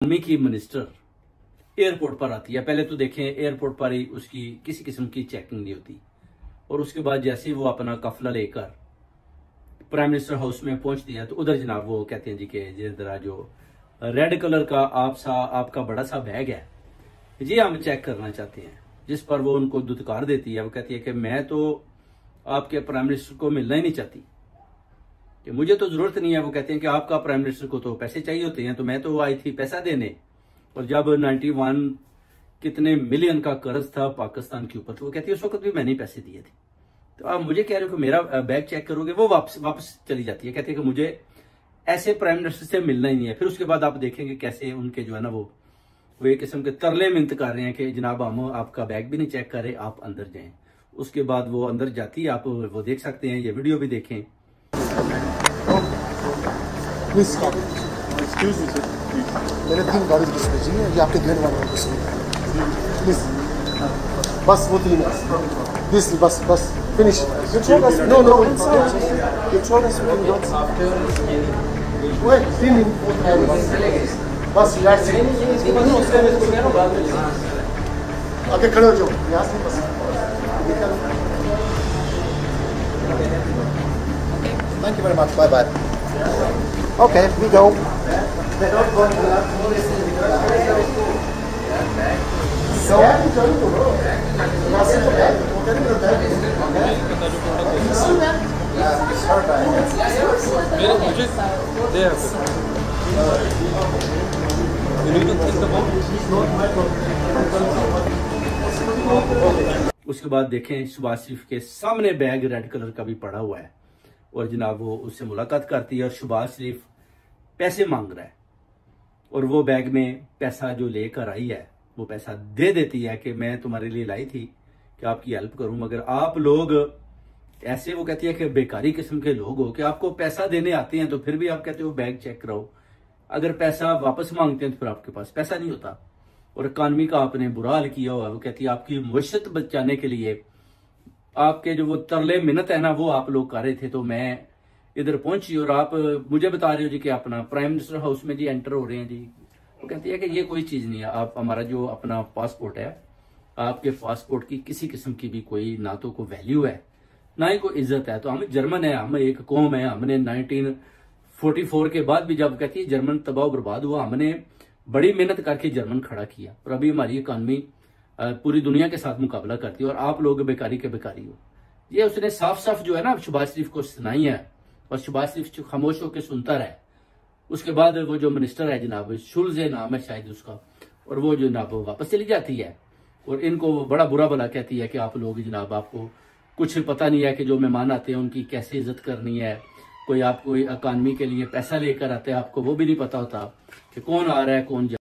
Economy की minister airport पर आती है। पहले तो देखें एयरपोर्ट पर ही उसकी किसी किस्म की चेकिंग नहीं होती, और उसके बाद जैसे ही वो अपना कफला लेकर प्राइम मिनिस्टर हाउस में पहुंचती है तो उधर जनाब वो कहते हैं जी कि जरा जो रेड कलर का आपका बड़ा सा बैग है ये हम चेक करना चाहते हैं। जिस पर वो उनको दुत्कार देती है। वो कहती है कि मैं तो आपके प्राइम मिनिस्टर को मिलना ही नहीं चाहती, कि मुझे तो जरूरत नहीं है। वो कहते हैं कि आपका प्राइम मिनिस्टर को तो पैसे चाहिए होते हैं, तो मैं तो आई थी पैसा देने। और जब 91 कितने मिलियन का कर्ज था पाकिस्तान के ऊपर, तो वो कहती है उस वक्त भी मैंने पैसे दिए थे, तो आप मुझे कह रहे हो कि मेरा बैग चेक करोगे। वो वापस चली जाती है, कहती है कि मुझे ऐसे प्राइम मिनिस्टर से मिलना ही नहीं है। फिर उसके बाद आप देखेंगे कैसे उनके जो है ना वो एक किस्म के तरले मिन्नत कर रहे हैं कि जनाब हम आपका बैग भी नहीं चेक कर रहे, आप अंदर जाएं। उसके बाद वो अंदर जाती है, आप वो देख सकते हैं, ये वीडियो भी देखें। Please stop, excuse me sir, मेरे 3 गाड़ी बस भेजिए, ये आपके गेट वाले बस प्लीज, बस वो 3 दिस बस finish. You told us no you told us we don't wait 3 बस लेट्स आगे खड़े हो जाओ यहाँ से बस। Thank you very much. Bye bye. Okay, we go. They don't go to the police उसके बाद देखें शहबाज शरीफ के सामने बैग रेड कलर का भी पड़ा हुआ है, और जनाब वो उससे मुलाकात करती है और शहबाज शरीफ पैसे मांग रहा है, और वो बैग में पैसा जो लेकर आई है वो पैसा दे देती है कि मैं तुम्हारे लिए लाई थी कि आपकी हेल्प करूं, मगर आप लोग ऐसे, वो कहती है कि बेकारी किस्म के लोग हो कि आपको पैसा देने आते हैं तो फिर भी आप कहते हो बैग चेक कराओ। अगर पैसा वापस मांगते हैं तो फिर आपके पास पैसा नहीं होता। और इकॉनमी का आपने बुरा हाल किया हुआ है। वो कहती है आपकी मुश्त बचाने के लिए आपके जो वो तरले मिन्नत है ना वो आप लोग कर रहे थे, तो मैं इधर पहुंची और आप मुझे बता रहे हो जी कि अपना प्राइम मिनिस्टर हाउस में जी एंटर हो रहे हैं जी। वो कहती है कि ये कोई चीज नहीं है, आप हमारा जो अपना पासपोर्ट है, आपके पासपोर्ट की किसी किस्म की भी कोई ना तो कोई वैल्यू है ना ही कोई इज्जत है। तो हम जर्मन है, हम एक कौम है, हमने 1944 के बाद भी, जब कहती है जर्मन तबाह बर्बाद हुआ, हमने बड़ी मेहनत करके जर्मन खड़ा किया, और अभी हमारी इकॉनमी पूरी दुनिया के साथ मुकाबला करती है, और आप लोग बेकारी के बेकारी हो। ये उसने साफ साफ जो है ना शहबाज शरीफ को सुनाई है, और शहबाज शरीफ खामोश होकर सुनता रहे। उसके बाद वो जो मिनिस्टर है जनाब शुल्ज नाम है शायद उसका, और वो जनाब वापस चली जाती है, और इनको बड़ा बुरा भला कहती है कि आप लोग जनाब आपको कुछ पता नहीं है कि जो मेहमान आते हैं उनकी कैसे इज्जत करनी है। कोई आपको इकॉनमी के लिए पैसा लेकर आते हैं, आपको वो भी नहीं पता होता कि कौन आ रहा है कौन जा